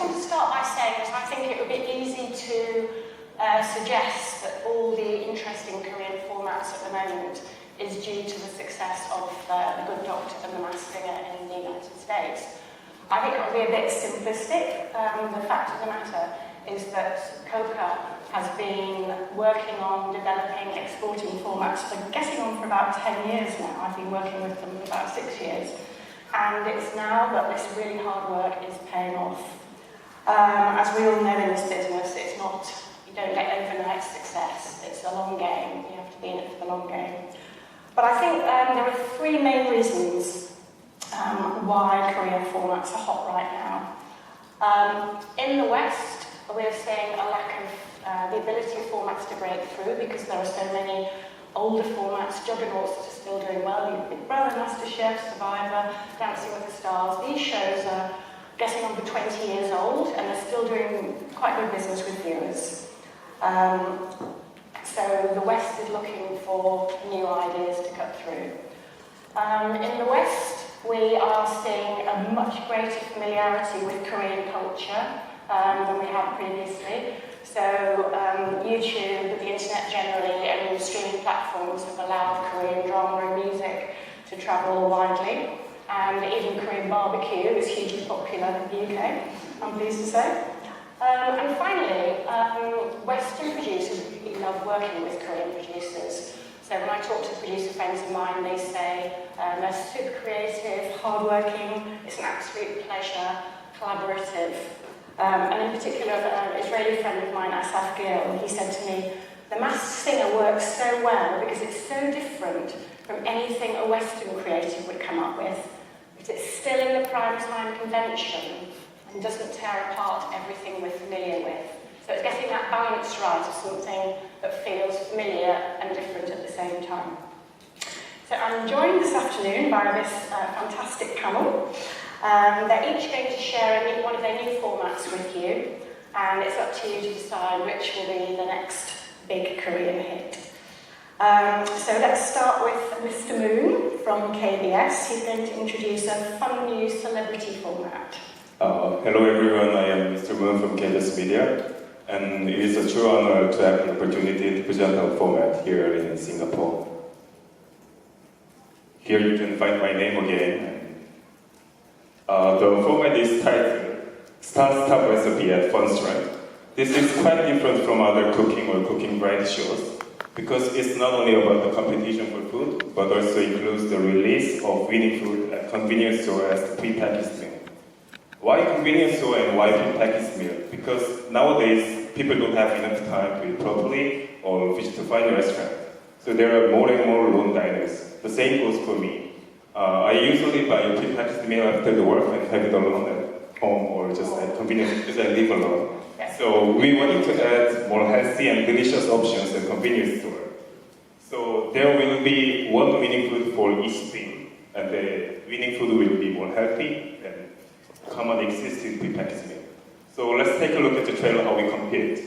wanted to start by saying that I think it would be easy to suggest that all the interesting Korean formats at the moment is due to the success of The Good Doctor and The Masked Singer in the United States. I think it would be a bit simplistic. The fact of the matter is that COCA has been working on developing, exporting formats for getting on for about 10 years now. I've been working with them for about 6 years. And it's now that this really hard work is paying off. As we all know in this business, it's not, you don't get overnight success. It's a long game. You have to be in it for the long game. But I think there are three main reasons why Korean formats are hot right now. In the West, we're seeing a lack of the ability of formats to break through because there are so many older formats, juggernauts that are still doing well. You've Big Brother, MasterChef, Survivor, Dancing with the Stars. These shows are getting on for 20 years old and they're still doing quite good business with viewers. So the West is looking for new ideas to cut through. In the West, we are seeing a much greater familiarity with Korean culture than we had previously. So YouTube, the internet generally, and the streaming platforms have allowed Korean drama and music to travel widely. And even Korean barbecue is hugely popular in the UK, I'm pleased to say. And finally, Western producers really love working with Korean producers. So when I talk to producer friends of mine, they say they're super creative, hardworking, it's an absolute pleasure, collaborative. And in particular, an Israeli friend of mine, Asaf Gil, he said to me, The Masked Singer works so well because it's so different from anything a Western creative would come up with. But it's still in the primetime convention and doesn't tear apart everything we're familiar with. So it's getting that balance right of something that feels familiar and different at the same time. So I'm joined this afternoon by this fantastic panel. They're each going to share one of their new formats with you, and it's up to you to decide which will be the next big Korean hit. So let's start with Mr. Moon from KBS. He's going to introduce a fun new celebrity format. Hello everyone, I am Mr. Moon from KBS Media, and it is a true honor to have the opportunity to present our format here in Singapore. Here you can find my name again. The format is titled Start Recipe at Fun Strike. This is quite different from other cooking or cooking variety shows because it's not only about the competition for food, but also includes the release of winning food at convenience store as the pre-packaged meal. Why convenience store and why pre-packaged meal? Because nowadays people don't have enough time to eat properly or visit a fine restaurant. So there are more and more lone diners. The same goes for me. I usually buy a pre-packaged meal after the work and have it alone at home or just at convenience because I live alone. So we wanted to add more healthy and delicious options at convenience store. So there will be one winning food for each thing, and the winning food will be more healthy than common existing pre-packaged meal. So let's take a look at the trailer how we compete.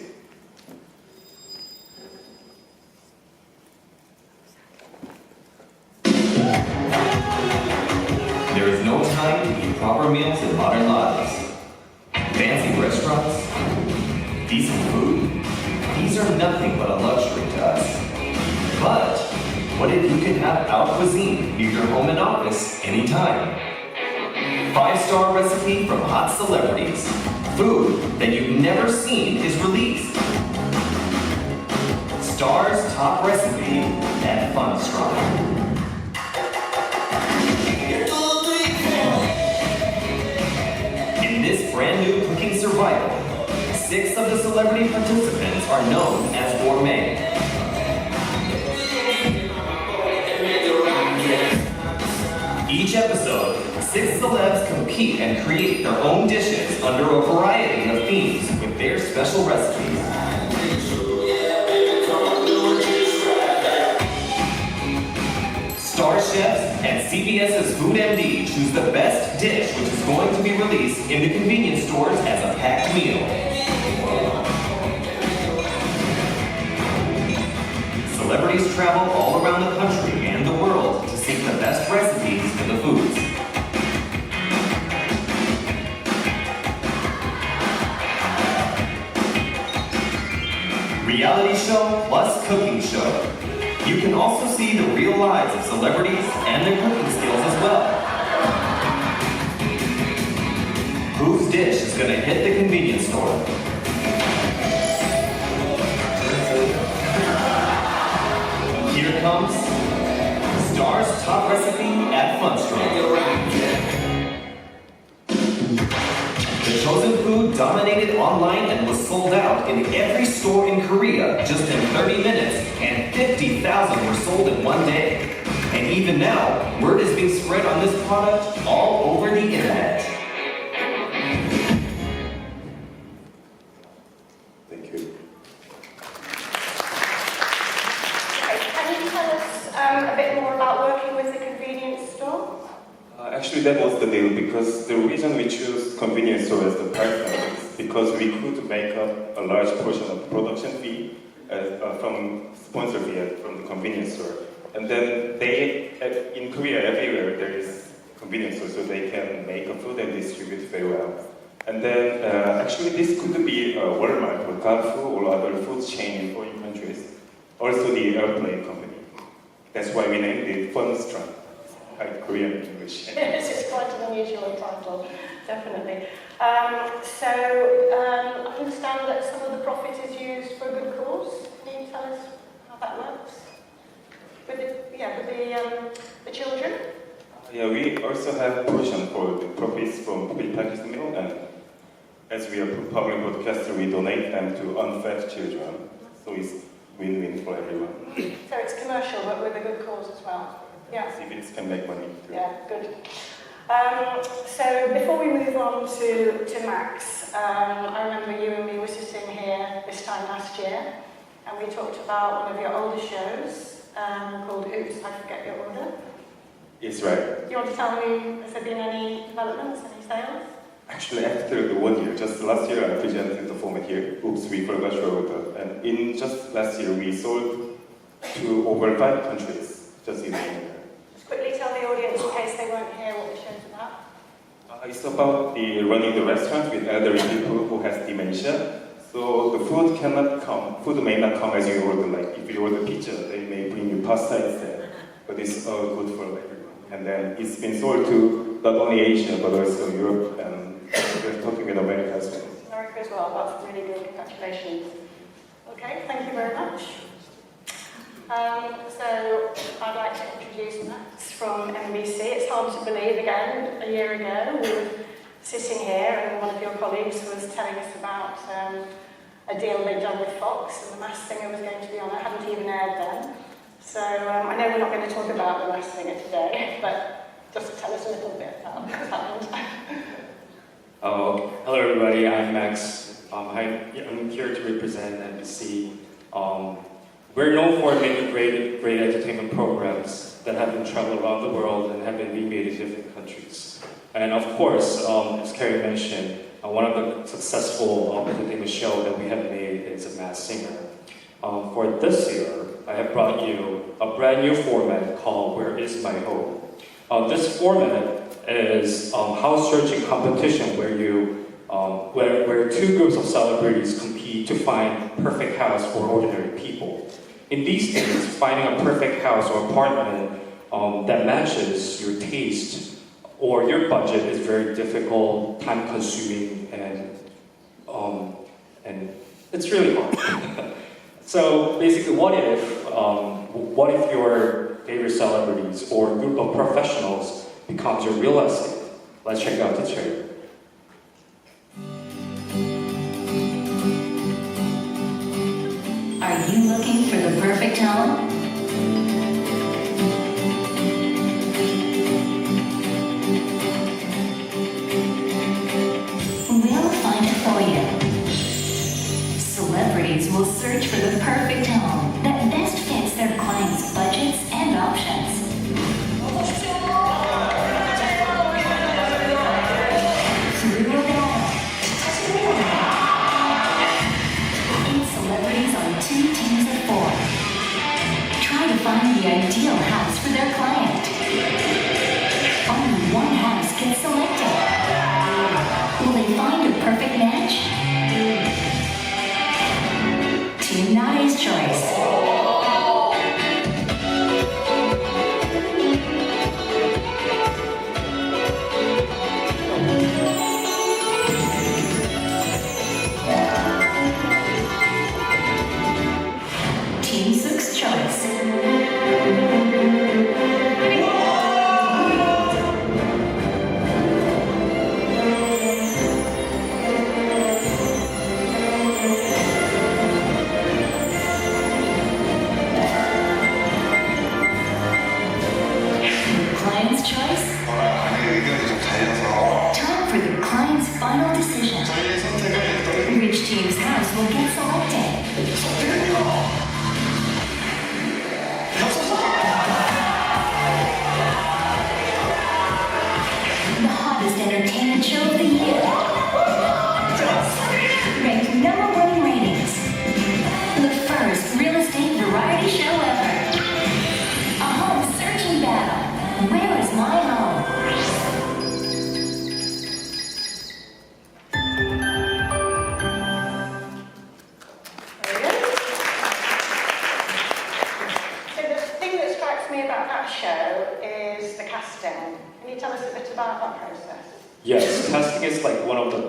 There is no time to eat proper meals in modern lives. Fancy restaurants, decent food, these are nothing but a luxury to us. But what if you could have our cuisine near your home and office anytime? 5-star recipe from hot celebrities. Food that you've never seen is released. Star's top recipe at Fun Strike. In this brand new cooking survival, 6 of the celebrity participants are known as gourmet. Each episode, 6 celebs compete and create their own dishes under a variety of themes with their special recipes. Star chefs and CBS's Food MD choose the best dish which is going to be released in the convenience stores as a packed meal. Celebrities travel all around the country and the world to seek the best recipes for the foods. reality show plus cooking show. You can also see the real lives of celebrities and their cooking skills as well. Whose dish is gonna hit the convenience store? Here comes Star's top recipe at Funstrong. The chosen food dominated online and was sold out in every store in Korea just in 30 minutes, and 50,000 were sold in one day. And even now, word is being spread on this product all over the internet. Thank you. Okay, can you tell us a bit more about working with the convenience store? Actually, that was the deal, because the reason we choose convenience store as the partner is because we could make up a large portion of the production fee from sponsor fee from the convenience store. And then in Korea, everywhere there is convenience store, so they can make a food and distribute very well. And then actually this could be Walmart or Carrefour or other food chain in foreign countries. Also the airplane company. That's why we named it Funstrong. Korean English. Yes, it's quite an unusual title, definitely. So I understand that some of the profit is used for a good cause. Can you tell us how that works? With the children? Yeah, we also have portion for the profits from prepackaged meal, and as we are public broadcaster, we donate them to unfed children. So it's win-win for everyone. So it's commercial, but with a good cause as well. Yeah. Civilians can make money too. Yeah, good. So before we move on to Max, I remember you and me were sitting here this time last year, and we talked about one of your older shows called Oops, I Forget Your Order. Yes, right. Do you want to tell me, has there been any developments, any sales? Actually, after the 1 year, just last year I presented the format here, Oops, We Forgot Your Order. And in just last year, we sold to over 5 countries, just in 1 year. Quickly tell the audience, in case they weren't here, what the show's about. It's about running the restaurant with elderly people who has dementia. So the food may not come as you order. Like if you order pizza, they may bring you pasta instead. But it's all good for everyone. And then it's been sold to not only Asia, but also Europe, and we're talking with America as well. America as well, that's really good, congratulations. Okay, thank you very much. So I'd like to introduce Max from NBC. It's hard to believe, again, a year ago we were sitting here and one of your colleagues was telling us about a deal they'd done with Fox, and The Masked Singer was going to be on. It hadn't even aired then. So I know we're not going to talk about The Masked Singer today, but just tell us a little bit about what happened. Hello everybody, I'm Max. I'm here to represent NBC. We're known for making great entertainment programs that have been traveled around the world and have been remade in different countries. And of course, as Carrie mentioned, one of the successful entertainment show that we have made is The Masked Singer. For this year, I have brought you a brand new format called Where Is My Home? This format is house searching competition where two groups of celebrities compete to find perfect house for ordinary people. In these days, finding a perfect house or apartment that matches your taste or your budget is very difficult, time-consuming, and it's really hard. So basically, what if your favorite celebrities or group of professionals becomes your real estate? Let's check out the trailer. Are you looking for the perfect home? We'll find it for you. Celebrities will search for the perfect home that best fits their clients' budgets and options. Through data. Celebrities on 2 teams of 4. Try to find the ideal house for their client. Only one house gets selected. Will they find a perfect match? Team Dahye's choice. Team Suk's choice. Client's choice. 의견이 좀 달려서 Time for the client's final decision. 저희의 선택은 Which team's house will get selected? The hottest entertainment show of the year. Ranked #1 in ratings. The first real estate variety show ever. A home searching battle. Where is my home? Brilliant. So the thing that strikes me about that show is the casting. Can you tell us a bit about that process? Yes, casting is like one of the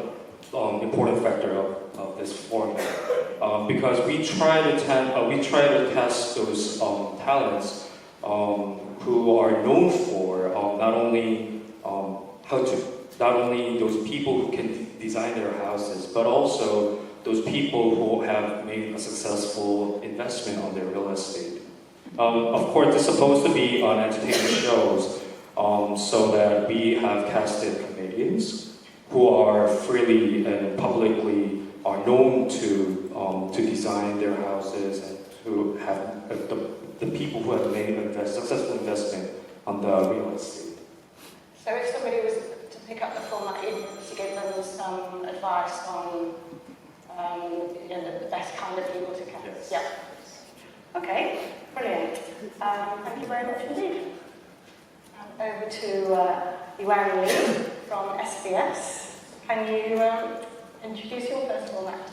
important factor of this format because we try to cast those talents who are known for not only those people who can design their houses, but also those people who have made a successful investment on their real estate. Of course, it's supposed to be on entertainment shows, so that we have casted comedians who are freely and publicly are known to design their houses and to have the people who have made a successful investment on the real estate. So if somebody was to pick up the format, you'd to give them some advice on the best kind of people to cast. Yes. Yeah. Okay, brilliant. Thank you very much indeed. Over to Yuanli from SBS. Can you introduce your first format?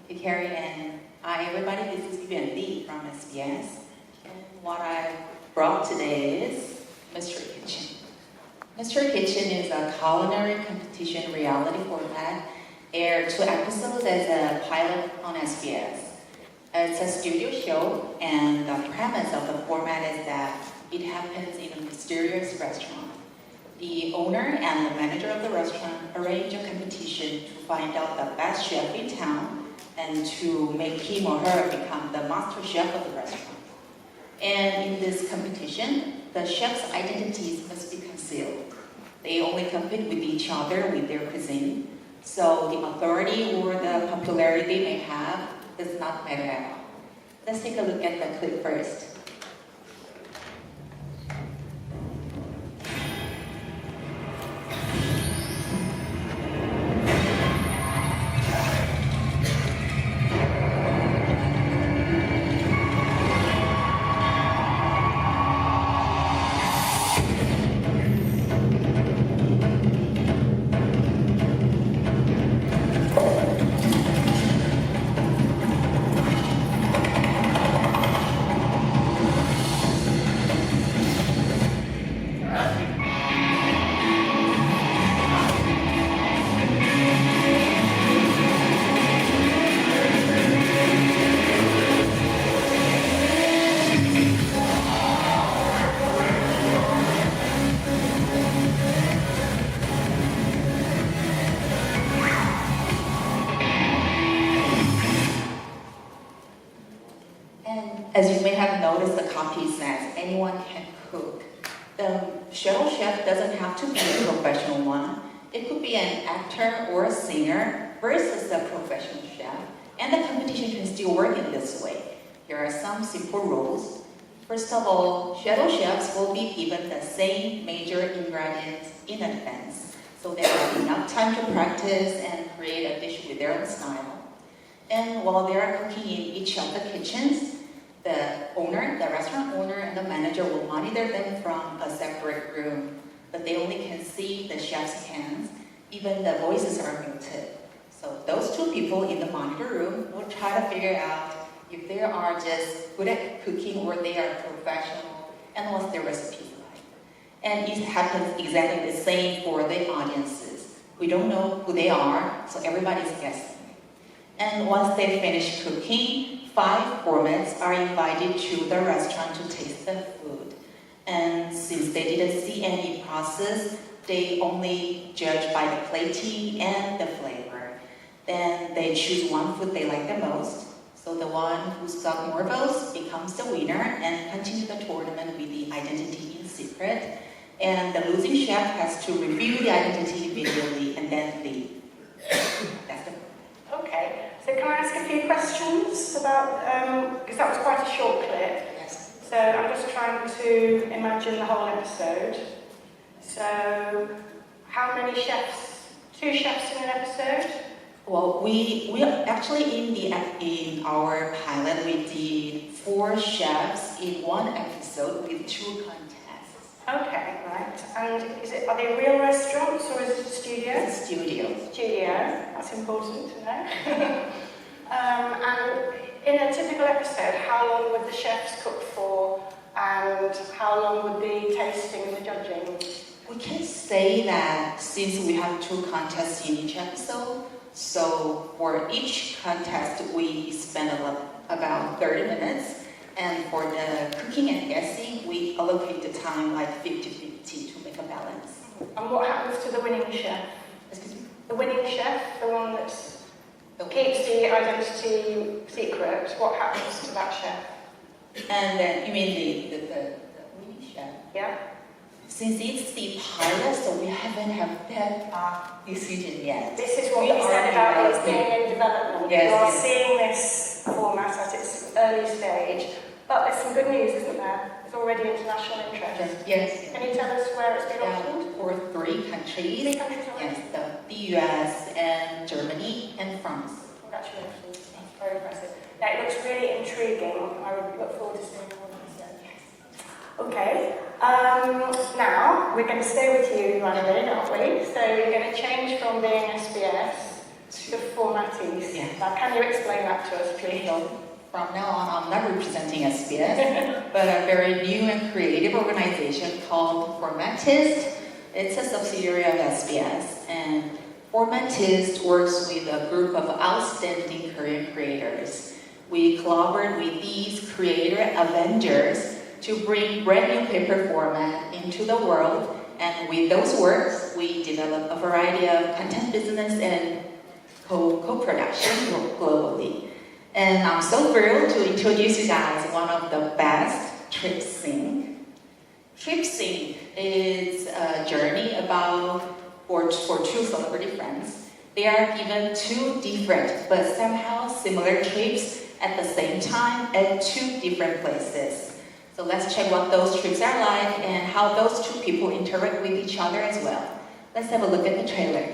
Thank you, Carrie, and hi everybody, this is Yuanli from SBS. And what I brought today is Mystery Kitchen. Mystery Kitchen is a culinary competition reality format, aired 2 episodes as a pilot on SBS. It's a studio show, and the premise of the format is that it happens in a mysterious restaurant. The owner and the manager of the restaurant arrange a competition to find out the best chef in town and to make him or her become the master chef of the restaurant. And in this competition, the chef's identities must be concealed. They only compete with each other with their cuisine, so the authority or the popularity they may have does not matter at all. Let's take a look at the clip first. As you may have noticed, the copy says anyone can cook. The shadow chef doesn't have to be a professional one. It could be an actor or a singer versus a professional chef. And the competition can still work in this way. Here are some simple rules. First of all, shadow chefs will be given the same major ingredients in advance, so they have enough time to practice and create a dish with their own style. And while they are cooking in each of the kitchens, the restaurant owner and the manager will monitor them from a separate room, but they only can see the chef's hands. Even the voices are muted. So those 2 people in the monitor room will try to figure out if they are just good at cooking or they are professional, and what's their recipes like. And it happens exactly the same for the audiences. We don't know who they are, so everybody's guessing. And once they finish cooking, 5 gourmets are invited to the restaurant to taste the food. And since they didn't see any process, they only judge by the plating and the flavor. Then they choose one food they like the most. So the one who's got more votes becomes the winner and continue the tournament with the identity in secret. And the losing chef has to review the identity visually and then leave. That's the Okay, so can I ask a few questions about, because that was quite a short clip. Yes. So I'm just trying to imagine the whole episode. So how many chefs? 2 chefs in an episode? Well, we actually in our pilot we did 4 chefs in one episode with 2 contests. Okay, right. And are they real restaurants or is it a studio? It's a studio. Studio, that's important to know. And in a typical episode, how long would the chefs cook for and how long would the tasting and the judging? We can say that since we have 2 contests in each episode, so for each contest we spend about 30 minutes, and for the cooking and guessing we allocate the time like 50-50 to make a balance. And what happens to the winning chef? Excuse me? The winning chef, the one that keeps the identity secret, what happens to that chef? And then you mean the winning chef? Yeah? Since it's the pilot, so we haven't had that decision yet. This is what We we said are about it developing. being in development. Yes, You're yes. seeing this format at its early stage, but there's some good news, isn't there? There's already international interest. Yes. Can you tell us where it's been optioned? For 3 countries. 3 countries already? Yes, the US and Germany and France. Congratulations, that's very impressive. Now, it looks really intriguing. I would look forward to seeing all of this. Okay, now we're going to stay with you, Yuanli, aren't we? So you're going to change from being SBS to formatees. Yeah. Now, can you explain that to us, please? From now on, I'm not representing SBS, but a very new and creative organization called Formatist. It's a subsidiary of SBS, and Formatist works with a group of outstanding Korean creators. We collaborate with these creator Avengers to bring brand new paper format into the world, and with those works, we develop a variety of content business and co-production globally. And I'm so thrilled to introduce you guys one of the best, Trip Sync. Trip Sync is a journey about for 2 celebrity friends. They are given 2 different but somehow similar trips at the same time at 2 different places. So let's check what those trips are like and how those 2 people interact with each other as well. Let's have a look at the trailer.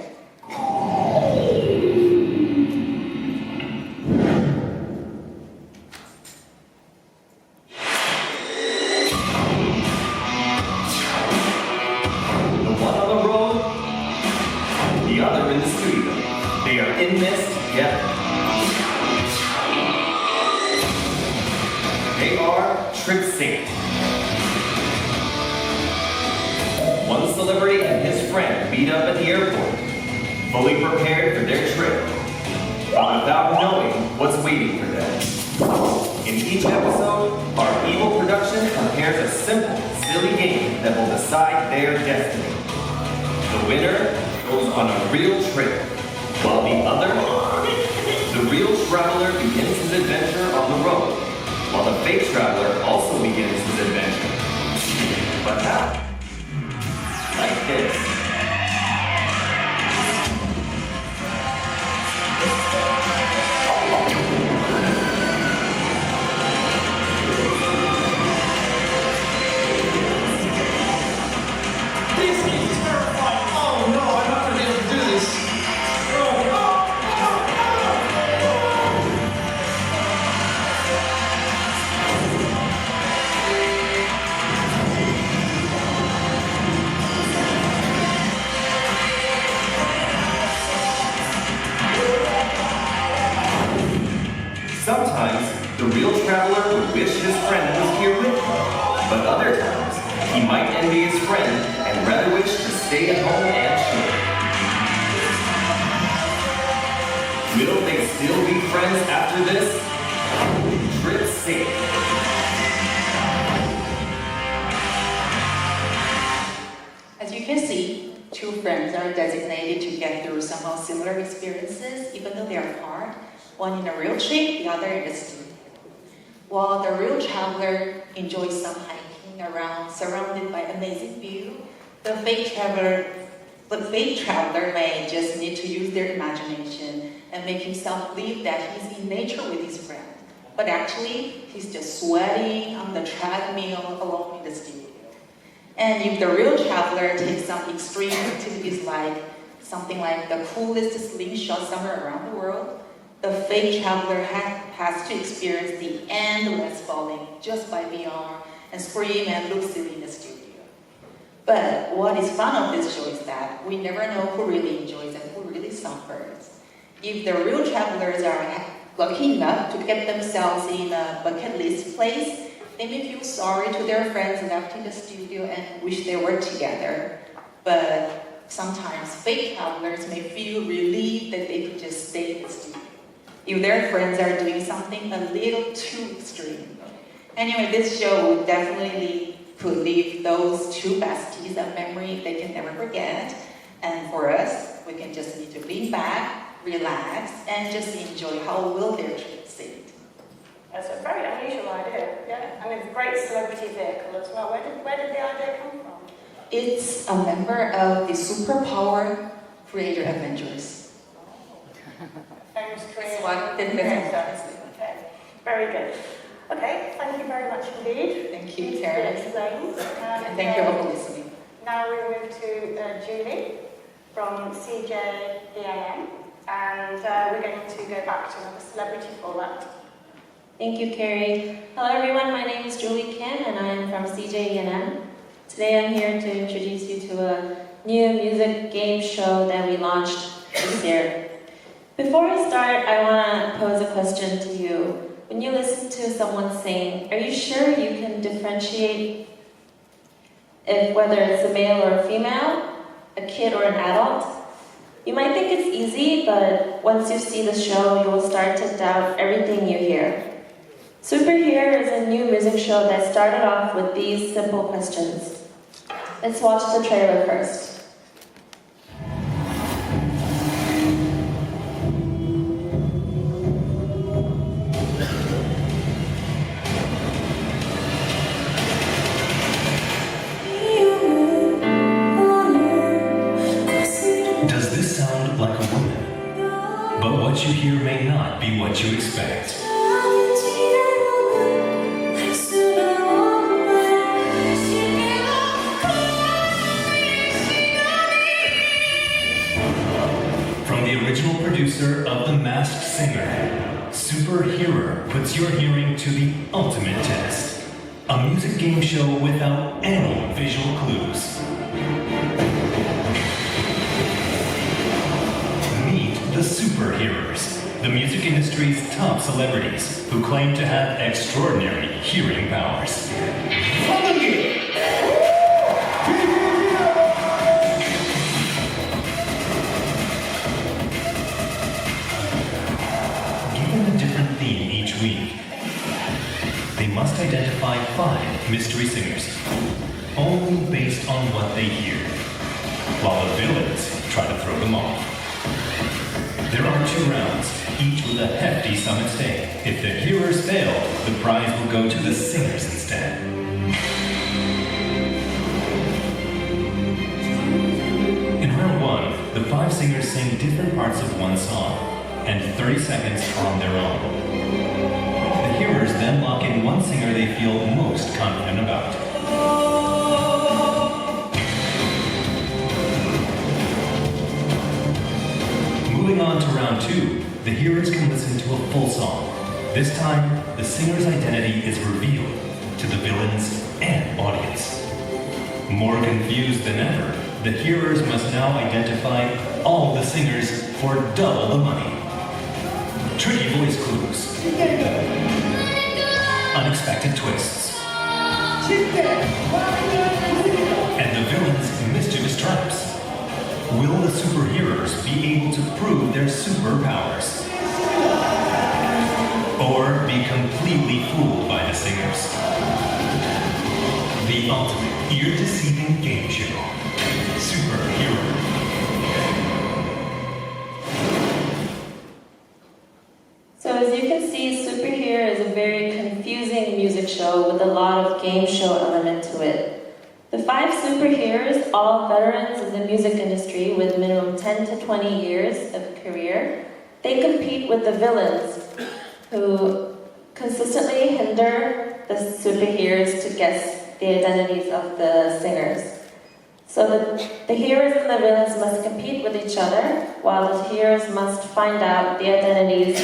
The one on the road, the other in the studio. They are in this together. They are Trip Sync. One celebrity and his friend meet up at the airport, fully prepared for their trip, but without knowing what's waiting for them. In each episode, our Evil production prepares a simple, silly game that will decide their destiny. The winner goes on a real trip, while the real traveler begins his adventure on the road, while the fake traveler also begins his adventure. But how? Like this. This is terrifying. Oh no, I'm not going to be able to do this. Oh, no. real traveler would wish his friend was here with him, but other times he might envy his friend and rather wish to stay at home and chill. Will they still be friends after this? Trip safe. As you can see, two friends are designated to get through somehow similar experiences, even though they are apart. One in a real trip, the other in a studio. While the real traveler enjoys some hiking around, surrounded by amazing view, the fake traveler may just need to use their imagination and make himself believe that he's in nature with his friend. But actually, he's just sweating on the treadmill alone in the studio. And if the real traveler takes some extreme activities like something like the coolest slingshot somewhere around the world, the fake traveler has to experience the endless falling just by being on and scream and look silly in the studio. But what is fun of this show is that we never know who really enjoys and who really suffers. If the real travelers are lucky enough to get themselves in a bucket list place, they may feel sorry to their friends left in the studio and wish they were together. But sometimes fake travelers may feel relieved that they could just stay in the studio if their friends are doing something a little too extreme. Anyway, this show would definitely could leave those two besties a memory they can never forget. And for us, we can just need to lean back, relax, and just enjoy how well their trip succeed. That's a very unusual idea, yeah. And it's a great celebrity vehicle as well. Where did the idea come from? It's a member of the Superpower Creator Avengers. Famous Korean. It's one that Okay, very good. Okay, thank you very much indeed. Thank you, Karen. Explained. And thank you all for listening. Now we move to Jully from CJENM, and we're going to go back to another celebrity format. Thank you, Carrie. Hello, everyone. My name is Jully Kim, and I'm from CJENM. Today, I'm here to introduce you to a new music game show that we launched this year. Before I start, I want to pose a question to you. When you listen to someone sing, are you sure you can differentiate whether it's a male or a female, a kid or an adult? You might think it's easy, but once you see the show, you will start to doubt everything you hear. Super Here is a new music show that started off with these simple questions. Let's watch the trailer first. Does this sound like a woman? But what you hear may not be what you expect. From the original producer of The Masked Singer, Super Hearer puts your hearing to the ultimate test. A music game show without any visual clues. Meet the Super Hearers, the music industry's top celebrities who claim to have extraordinary hearing powers. Given a different theme each week, they must identify 5 mystery singers, only based on what they hear, while the villains try to throw them off. There are 2 rounds, each with a hefty sum at stake. If the hearers fail, the prize will go to the singers instead. In round 1, the 5 singers sing different parts of one song, and 30 seconds on their own. The hearers then lock in one singer they feel most confident about. Moving on to round 2, the hearers can listen to a full song. This time, the singer's identity is revealed to the villains and audience. More confused than ever, the hearers must now identify all the singers for double the money. Tricky voice clues. unexpected twists. And the villain's mischievous traps. Will the superheroes be able to prove their superpowers? Or be completely fooled by the singers? The ultimate ear-deceiving game show. Superhero. So as you can see, Super Here is a very confusing music show with a lot of game show element to it. The 5 superheroes, all veterans in the music industry with minimum 10 to 20 years of career, they compete with the villains who consistently hinder the superheroes to guess the identities of the singers. So the heroes and the villains must compete with each other, while the heroes must find out the identities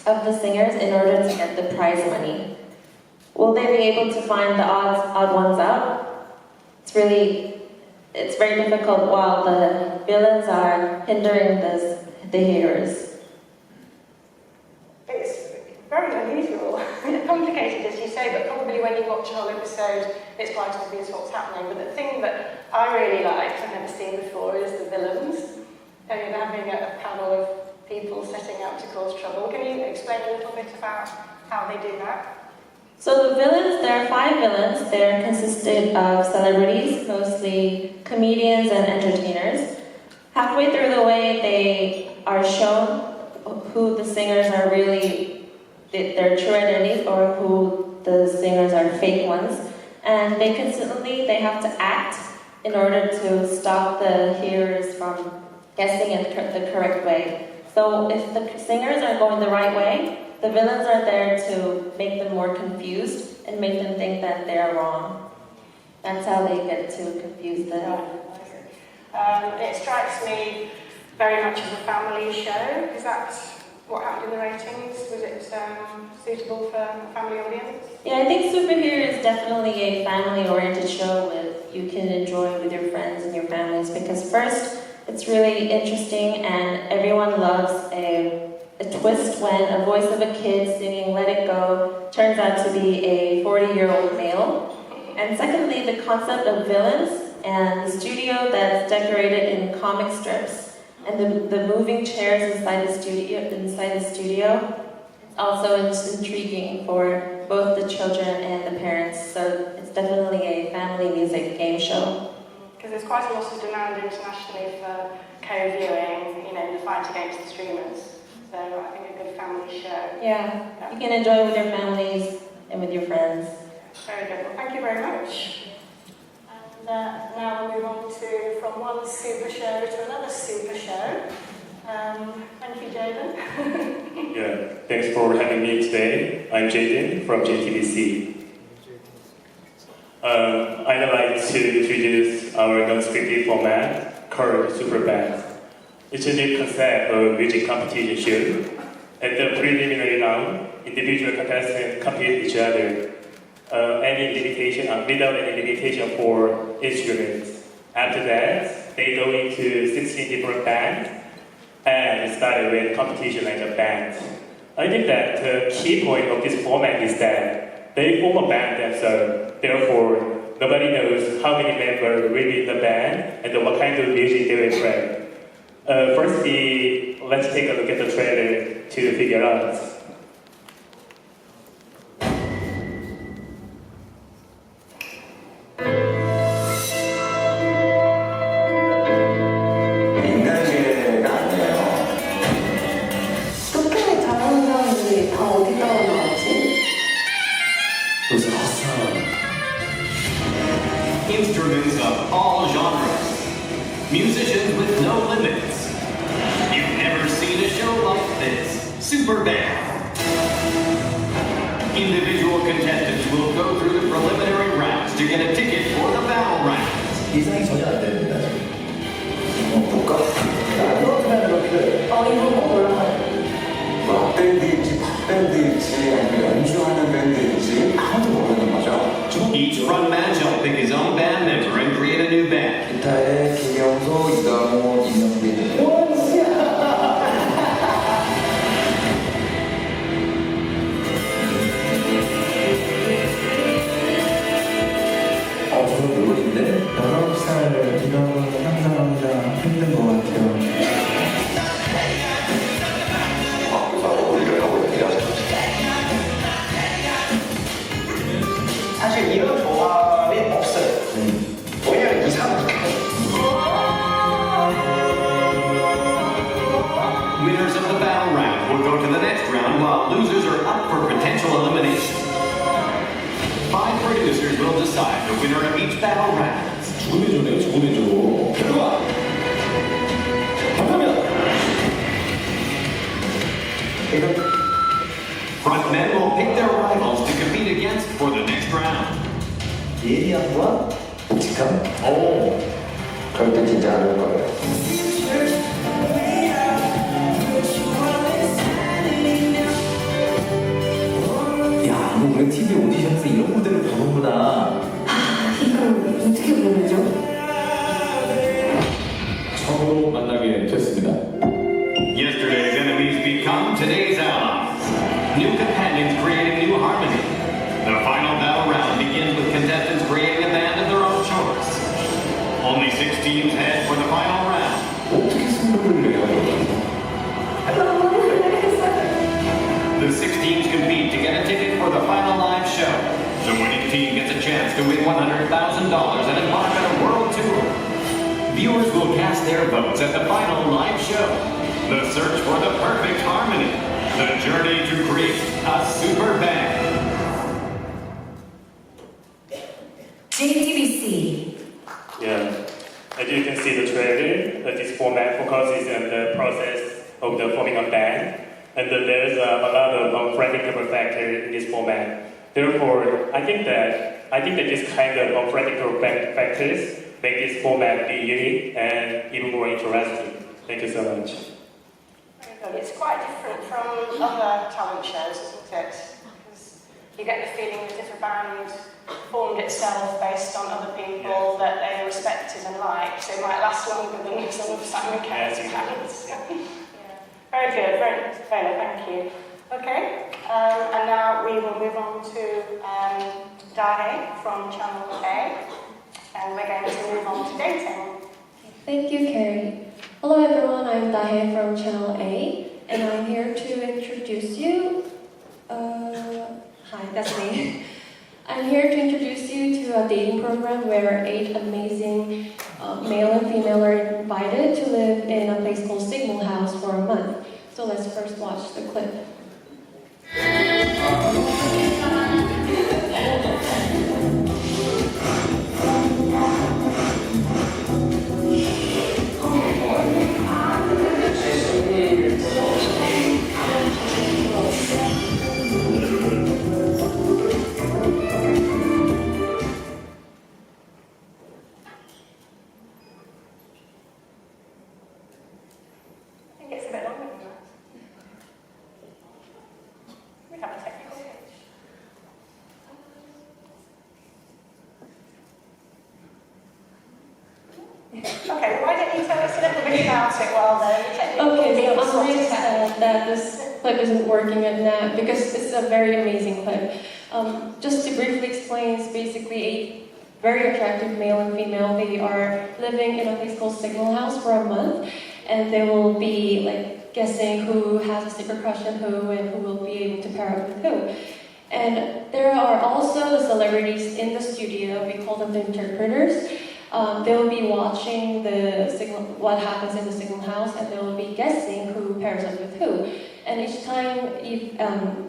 of the singers in order to get the prize money. Will they be able to find the odd ones out? It's very difficult while the villains are hindering the heroes. It's very unusual, complicated as you say, but probably when you watch a whole episode, it's quite obvious what's happening. But the thing that I really liked, I've never seen before, is the villains. They're having a panel of people setting out to cause trouble. Can you explain a little bit about how they do that? So the villains, there are 5 villains. They're consisted of celebrities, mostly comedians and entertainers. Halfway through the way, they are shown who the singers are really, their true identities, or who the singers are fake ones. And they have to act in order to stop the hearers from guessing it the correct way. So if the singers are going the right way, the villains are there to make them more confused and make them think that they're wrong. That's how they get to confuse the... It strikes me very much as a family show. Is that what happened in the ratings? Was it suitable for a family audience? Yeah, I think Super Here is definitely a family-oriented show you can enjoy with your friends and your families, because first, it's really interesting and everyone loves a twist when a voice of a kid singing Let It Go turns out to be a 40-year-old male. And secondly, the concept of villains and the studio that's decorated in comic strips and the moving chairs inside the studio. It's also intriguing for both the children and the parents. So it's definitely a family music game show. Because there's quite a lot of demand internationally for co-viewing, in the fight against the streamers. So I think a good family show. Yeah, you can enjoy it with your families and with your friends. Very good. Well, thank you very much. And now we'll move on from one super show to another super show. Thank you, Jaden. Yeah, thanks for having me today. I'm Jaden from JTBC. I'd like to introduce our non-scripted format called Super Band. It's a new concept of music competition show. At the preliminary round, individual contestants compete with each other without any limitation for instruments. After that, they go into 16 different bands and started with competition like a band. I think that the key point of this format is that they form a band themselves. Therefore, nobody knows how many members will be in the band and what kind of music they will play. Firstly, let's take a look at the trailer to figure out. 인간계가 아니에요. 어떻게 다른 사람들이 다 어디다가 나왔지? It was awesome. Instruments of all genres. Musicians with no limits. You've never seen a show like this. Super Band. Individual contestants will go through the preliminary rounds to get a ticket for the battle rounds. 이상이 전혀 안 됩니다. 볼까? 이거 몰라요. 락밴드인지 팝밴드인지 아니면 연주하는 밴드인지 아무도 모르는 거죠. Each frontman shall pick his own band member and create a new band. 기타에 김영소, 이강호, 임영빈. winners of the battle round will go to the next round while losers are up for potential elimination. 5 producers will decide the winner of each battle round. 주문해줘. 결과 발표합니다. Frontmen will pick their rivals to compete against for the next round. 예리함과 묵직함. 오. 그럴 때 진짜 안 올 거예요. 야, 이거 원래 TV 오디션에서 이런 무대를 보는구나. 이걸 어떻게 부르죠? 처음으로 만나게 됐습니다. Yesterday's enemies become today's allies. New companions creating new harmony. The final battle round begins with contestants creating a band of their own choice. Only 6 teams head for the final round. 어떻게 승부를 내야 되나? The 6 teams compete to get a ticket for the final live show. The winning team gets a chance to win $100,000 and embark on a world tour. Viewers will cast their votes at the final live show. The search for the perfect harmony. The journey to create a super band. JTBC. Yeah, as you can see the trailer, this format focuses on the process of the forming a band, and there's a lot of unpredictable factors in this format. Therefore, I think that this kind of unpredictable factors make this format be unique and even more interesting. Thank you so much. It's quite different from other talent shows, isn't it? Because you get the feeling that if a band formed itself based on other people that they respected and liked, it might last longer than some of Simon Cowell's bands. Very good, very fair, thank you. Okay, and now we will move on to Dahye from Channel A, and we're going to move on to dating. Thank you, Carrie. Hello everyone, I'm Dahye from Channel A, and I'm here to introduce you. Hi, that's me. I'm here to introduce you to a dating program where 8 amazing male and female are invited to live in a place called Signal House for a month. So let's first watch the clip. Okay, why don't you tell us a little bit about it while Okay, so I'm really sad that this clip isn't working at NAT because it's a very amazing clip. Just to briefly explain, it's basically 8 very attractive male and female. They are living in a place called Signal House for a month, and they will be like guessing who has a secret crush on who and who will be able to pair up with who. And there are also celebrities in the studio. We call them the interpreters. They will be watching what happens in the Signal House, and they will be guessing who pairs up with who. And each time if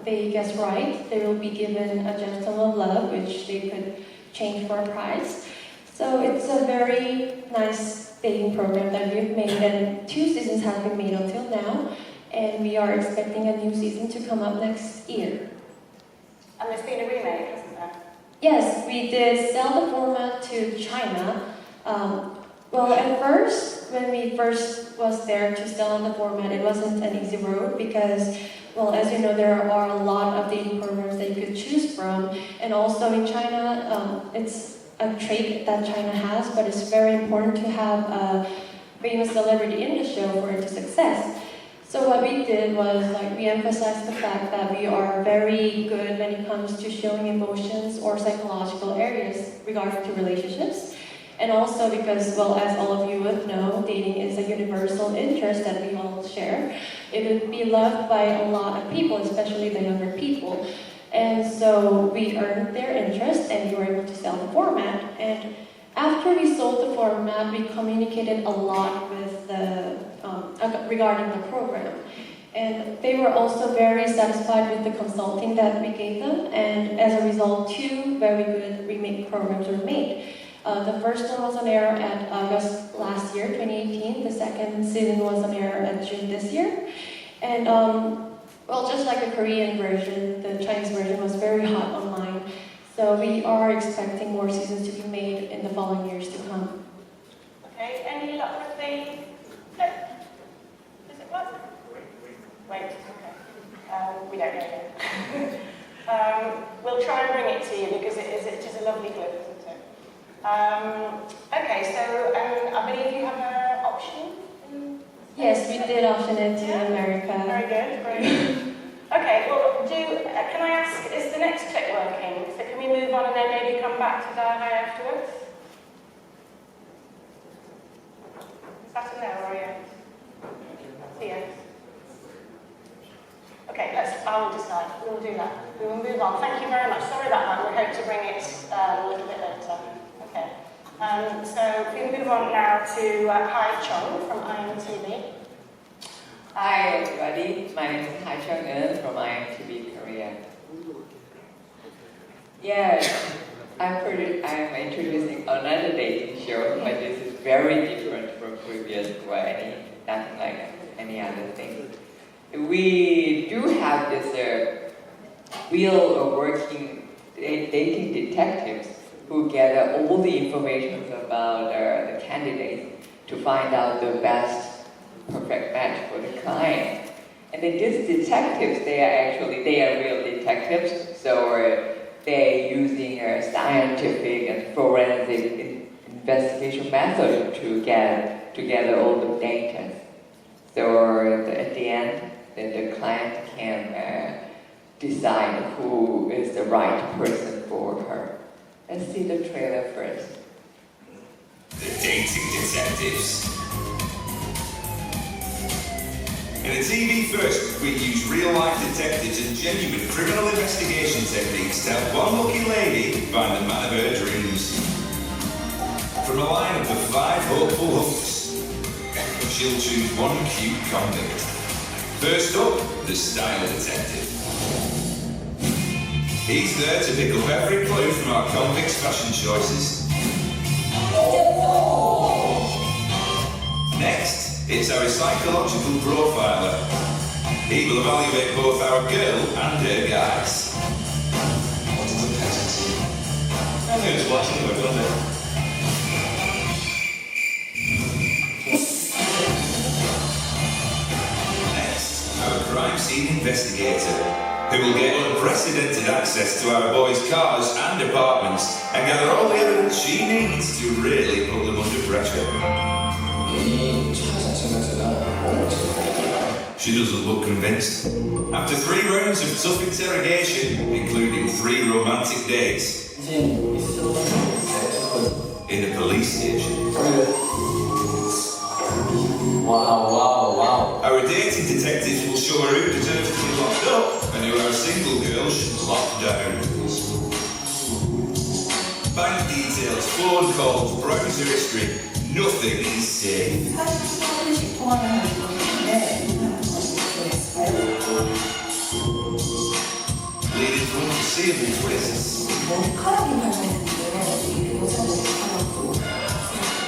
they guess right, they will be given a gemstone of love, which they could change for a prize. So it's a very nice dating program that we've made, and 2 seasons have been made until now, and we are expecting a new season to come up next year. And there's been a remake, hasn't there? Yes, we did sell the format to China. Well, at first, when we first was there to sell the format, it wasn't an easy road because, well, as you know, there are a lot of dating programs that you could choose from. And also in China, it's a trait that China has, but it's very important to have a famous celebrity in the show for it to success. So what we did was we emphasized the fact that we are very good when it comes to showing emotions or psychological areas regarding to relationships. And also because, well, as all of you would know, dating is a universal interest that we all share. It would be loved by a lot of people, especially the younger people. And so we earned their interest and we were able to sell the format. And after we sold the format, we communicated a lot with regarding the program. And they were also very satisfied with the consulting that we gave them, and as a result, 2 very good remake programs were made. The first one was on air at August last year, 2018. The second season was on air at June this year. And well, just like the Korean version, the Chinese version was very hot online. So we are expecting more seasons to be made in the following years to come. Okay, any luck with the... No? Does it work? Wait, okay. We don't know yet. We'll try and bring it to you because it is a lovely clip, isn't it? Okay, so I believe you have an option? Yes, we did option it to America. Very good, great. Okay, well, can I ask, is the next clip working? So can we move on and then maybe come back to Dahye afterwards? Is that in there or yes? That's yes. Okay, I'll decide. We'll do that. We will move on. Thank you very much. Sorry about that. We hope to bring it a little bit later. Okay. So we move on now to Heychung from IMTV. Hi everybody, my name is Heychung from IMTV Korea. Yes, I'm introducing another dating show, but this is very different from previous or nothing like any other thing. We do have this real working dating detectives who gather all the information about the candidates to find out the best perfect match for the client. And then these detectives, they are real detectives, so they're using a scientific and forensic investigation method to get together all the data. So at the end, the client can decide who is the right person for her. Let's see the trailer first. The Dating Detectives. In a TV first, we use real-life detectives and genuine criminal investigation techniques to help one lucky lady find the man of her dreams. From a lineup of 5 hopeful hunks, she'll choose one cute convict. First up, the style detective. He's there to pick up every clue from our convicts' fashion choices. Next, it's our psychological profiler. He will evaluate both our girl and her guys. What is a peasant? I think it's watching the wasn't it? Next, our crime scene investigator, who will get unprecedented access to our boys' cars and apartments and gather all the evidence she needs to really put them under pressure. She doesn't look convinced. After 3 rounds of tough interrogation, including 3 romantic dates in a police station. Wow. Our dating detectives will show her who deserves to be locked up and who our single girl should lock down. Bank details, phone calls, browser history, nothing is safe. Leading to unforeseeable twists.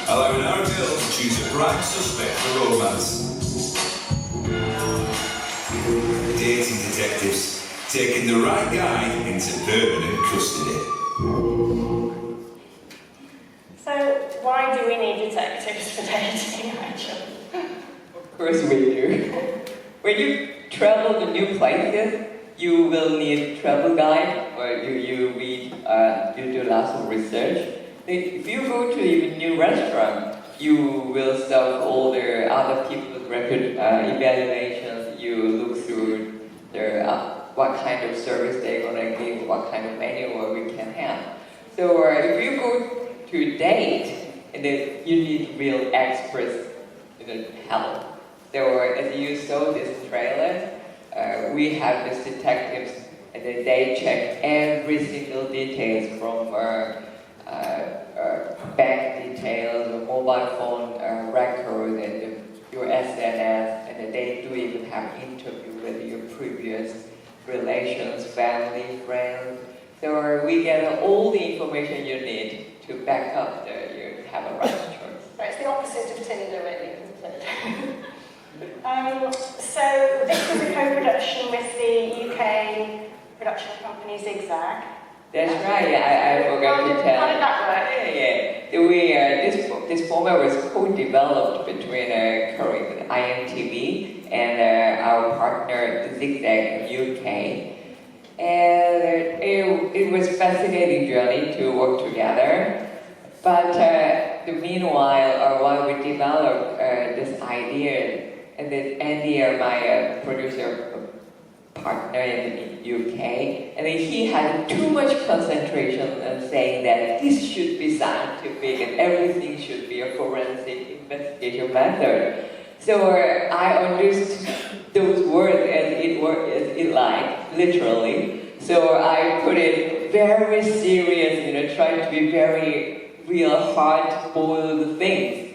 Allowing our girl to choose a prime suspect for romance. Dating detectives, taking the right guy into permanent custody. So, why do we need detectives for dating, Rachel? Of course we do. When you travel to new places, you will need travel guide, or you do lots of research. If you go to a new restaurant, you will solve all the other people's evaluations. You look through their what kind of service they're gonna give, what kind of menu we can have. So if you go to a date, and then you need real experts help. So as you saw this trailer, we have these detectives, and then they check every single details from bank details, mobile phone records, and your SNS, and and they do even have interview with your previous relations, family, friends. So we get all the information you need to back up you have a right choice. Right, it's the opposite of Tinder, really, isn't it? So this was a co-production with the UK production company Zigzag. That's right. I forgot to tell. How did that work? Yeah. This format was co-developed between Korean IMTV and our partner Zigzag UK. And it was a fascinating journey to work together. But meanwhile, while we developed this idea, and then Andy, my producer partner in the UK, and then he had too much concentration on saying that this should be scientific and everything should be a forensic investigation method. So I understood those words as it like, literally. So I put it very serious, trying to be very real, hard-boiled things.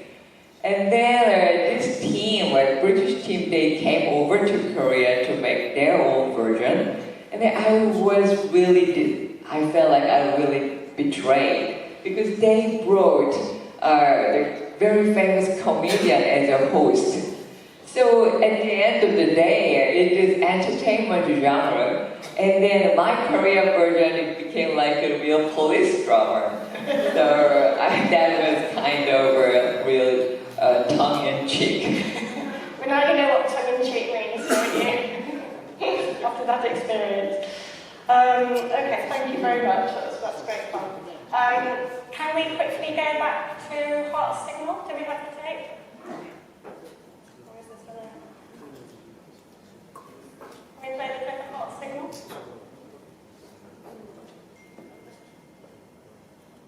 And then this team, British team, they came over to Korea to make their own version. And then I felt like I really betrayed because they brought the very famous comedian as a host. So at the end of the day, it is entertainment genre. And then my Korean version, it became like a real police drama. So that was kind of a real tongue-in-cheek. But now you know what tongue-in-cheek means, don't you? After that experience. Okay, thank you very much. That's great fun. Can we quickly go back to Heart Signal? Do we have the tape? Or is this one? Can we play the clip of Heart Signal?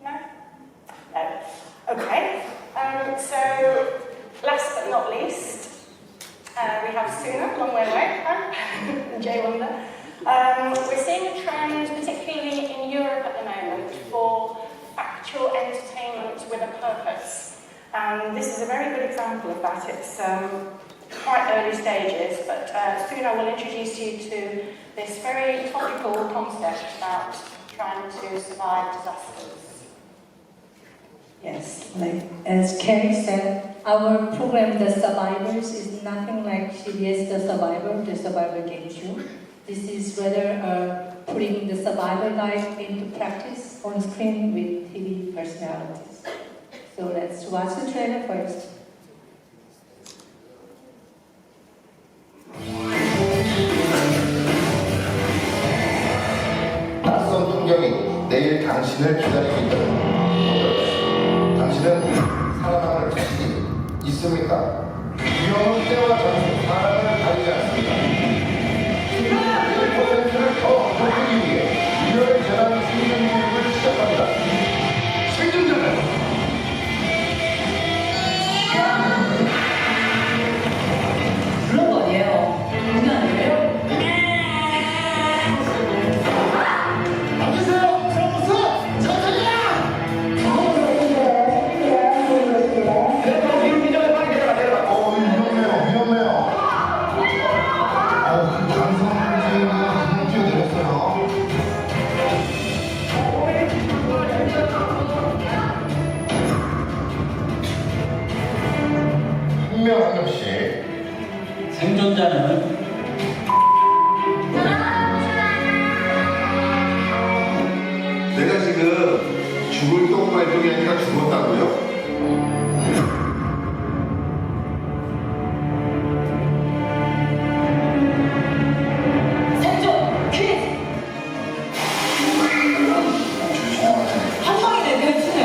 No? No. Okay. So, last but not least, we have Sunah, long way away, J Wonder. We're seeing a trend, particularly in Europe at the moment, for factual entertainment with a purpose. This is a very good example of that. It's quite early stages, but Sunah will introduce you to this very topical concept about trying to survive disasters. Yes, as Carrie said, our program, The Survivors, is nothing like CBS The Survivor game show. This is rather putting the survival life into practice on screen with TV personalities. So let's watch the trailer first. 낯선 풍경이 내일 당신을 기다리고 있다면 당신은 살아남을 자신이 있습니까? 위험은 때와 장소, 사람을 가리지 않습니다. 1%를 더 높이기 위해 유혈 재난 생존 교육을 시작합니다. 생존자는 그런 거 아니에요. 그게 아니에요? 생존자는 내가 지금 죽을 똥과 쪽이 아니라 죽었다고요? 생존 퀴즈! 한 방에 내뱉으네.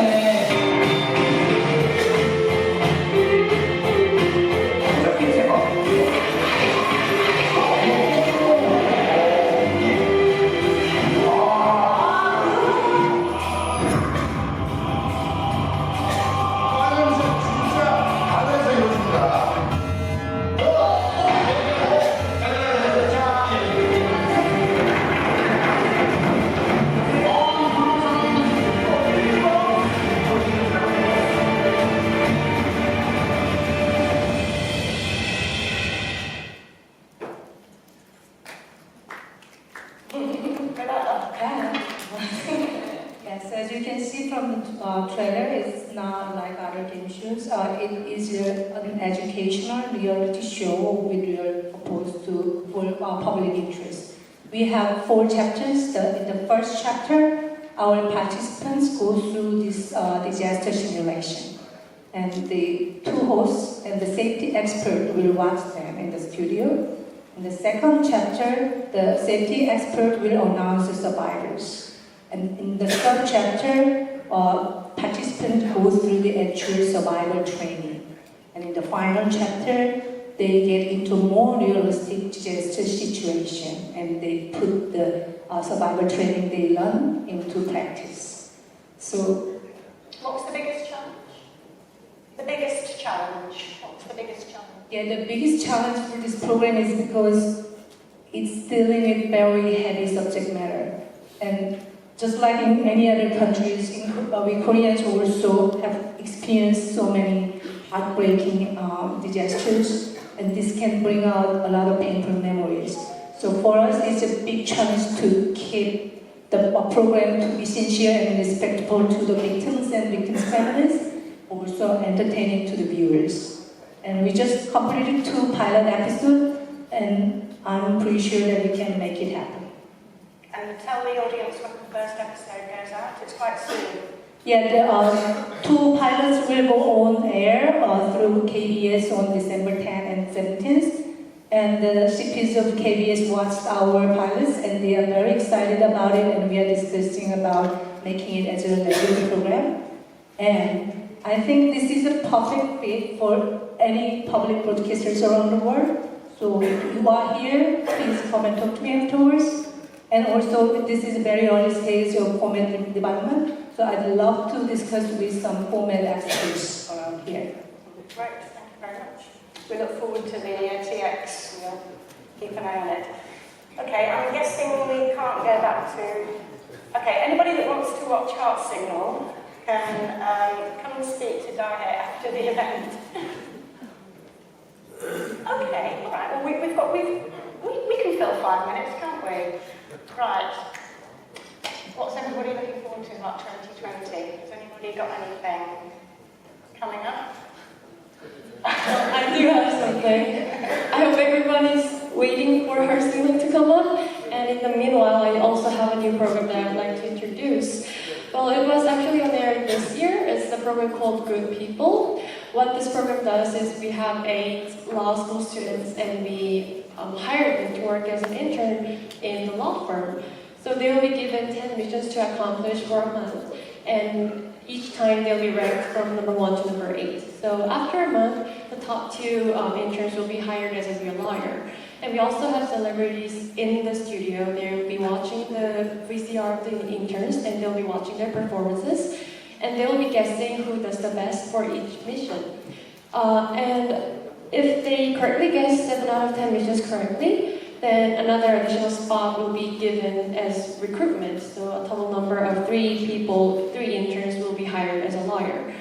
Yes, as you can see from the trailer, it's not like other game shows. It is an educational reality show with real opposed to for public interest. We have 4 chapters. In the first chapter, our participants go through this disaster simulation. And the 2 hosts and the safety expert will watch them in the studio. In the second chapter, the safety expert will announce the survivors. And in the third chapter, participants go through the actual survival training. And in the final chapter, they get into more realistic disaster situation and they put the survival training they learn into practice. So, what's the biggest challenge? The biggest challenge. What's the biggest challenge? Yeah, the biggest challenge for this program is because it's dealing with very heavy subject matter. And just like in many other countries, we Koreans also have experienced so many heartbreaking disasters, and this can bring out a lot of painful memories. So for us, it's a big challenge to keep the program to be sincere and respectful to the victims and victims' families, also entertaining to the viewers. And we just completed 2 pilot episodes, and I'm pretty sure that we can make it happen. And tell the audience when the first episode goes out. It's quite soon. Yeah, the 2 pilots will go on air through KBS on December 10th and 17th. And the CPs of KBS watched our pilots and they are very excited about it, and we are discussing about making it as a regular program. And I think this is a perfect fit for any public broadcasters around the world. So if you are here, please come and talk to me afterwards. And also, this is a very early stage of format development, so I'd love to discuss with some format experts around here. Great, thank you very much. We look forward to the TX. We'll keep an eye on it. Okay, I'm guessing we can't go back to... Okay, anybody that wants to watch Heart Signal can come and speak to Dahye after the event. Okay, right, well we can fill 5 minutes, can't we? Right. What's everybody looking forward to about 2020? Has anybody got anything coming up? I do have something. I hope everybody's waiting for her signal to come up. And in the meanwhile, I also have a new program that I'd like to introduce. Well, it was actually on air this year. It's the program called Good People. What this program does is we have 8 law school students and we hire them to work as an intern in the law firm. So they will be given 10 missions to accomplish for a month. And each time they'll be ranked from number 1 to number 8. So after a month, the top 2 interns will be hired as a real lawyer. And we also have celebrities in the studio. They'll be watching the VCR of the interns and they'll be watching their performances. And they'll be guessing who does the best for each mission. And if they correctly guess 7 out of 10 missions correctly, then another additional spot will be given as recruitment. So a total number of 3 people, 3 interns will be hired as a lawyer.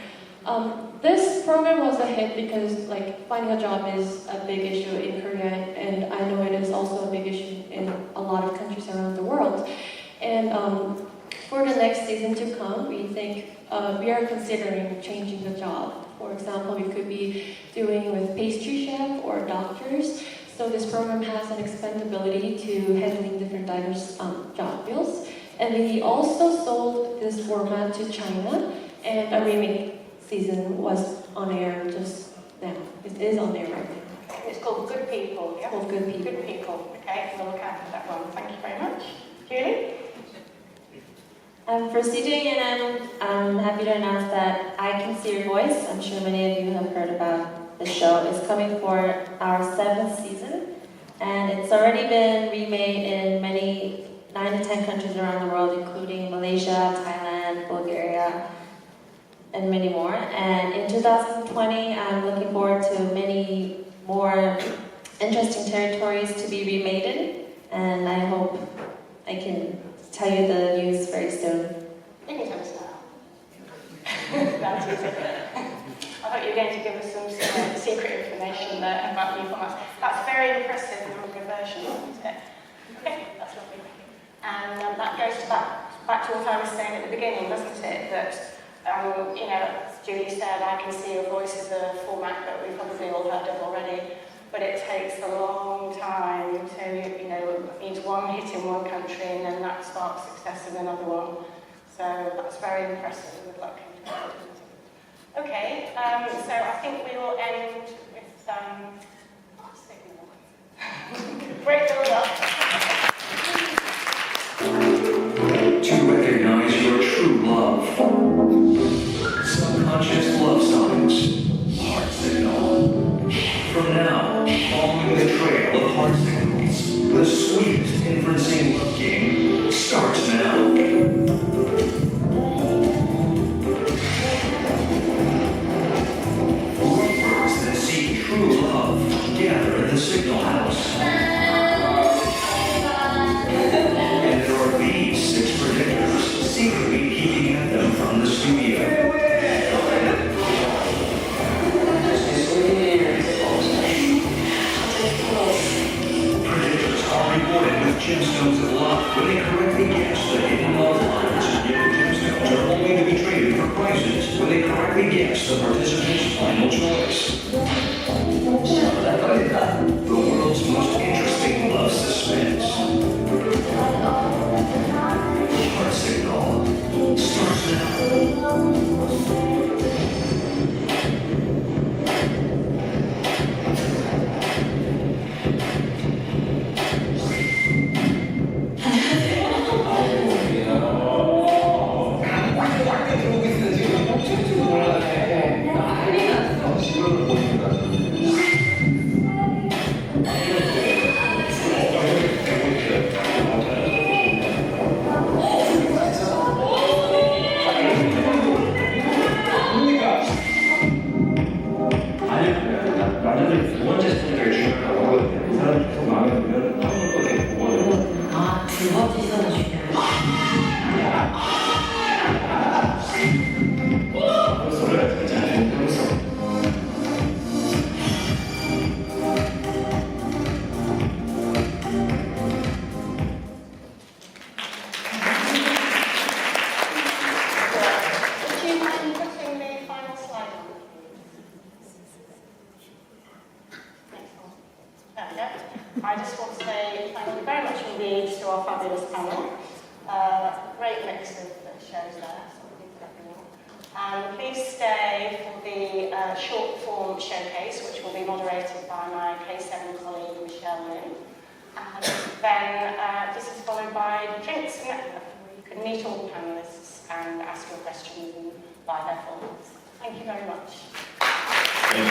This program was a hit because finding a job is a big issue in Korea, and I know it is also a big issue in a lot of countries around the world. And for the next season to come, we think we are considering changing the job. For example, we could be doing with pastry chef or doctors. So this program has an expandability to handling different diverse job fields. And we also sold this format to China, and a remake season was on air just now. It is on air right now. It's called Good People, yeah? It's called Good People. Good People, okay, we'll look out for that one. Thank you very much. Jully? For CJNM, I'm happy to announce that I Can See Your Voice, I'm sure many of you have heard about the show, is coming for our 7th season. And it's already been remade in many 9 to 10 countries around the world, including Malaysia, Thailand, Bulgaria, and many more. And in 2020, I'm looking forward to many more interesting territories to be remade in, and I hope I can tell you the news very soon. You can tell us now. That's easy. I thought you were going to give us some secret information there about new formats. That's very impressive number of versions, isn't it? Okay, that's lovely. And goes back to what I was saying at the beginning, doesn't it? That, you know, as Jully said, I Can See Your Voice is a format that we've probably all heard of already, but it takes a long time to, you know, means one hit in one country and then that sparks success in another one. So that's very impressive. Good luck. Okay, so I think we will end with signal. Great build up. To recognize your true love. Subconscious love signs. Heart signal. From now, following the trail of heart signals, the sweetest infancy love game starts now. Lovebirds that seek true love gather in the signal house. And there are these 6 predictors secretly peeking at them from the studio. Predictors are rewarded with gemstones of love when they correctly guess the hidden love lines. Yet the gemstones are only to be traded for prizes when they correctly guess the participant's final choice. The world's most interesting love suspense. Heart signal starts now. I just want to say thank you very much indeed to our fabulous panel. Great mix of shows there, so thank you everyone. And please stay for the short form showcase, which will be moderated by my K7 colleague Michelle Lynn. And then this is followed by drinks and networking, where you can meet all the panelists and ask your questions and buy their formats. Thank you very much.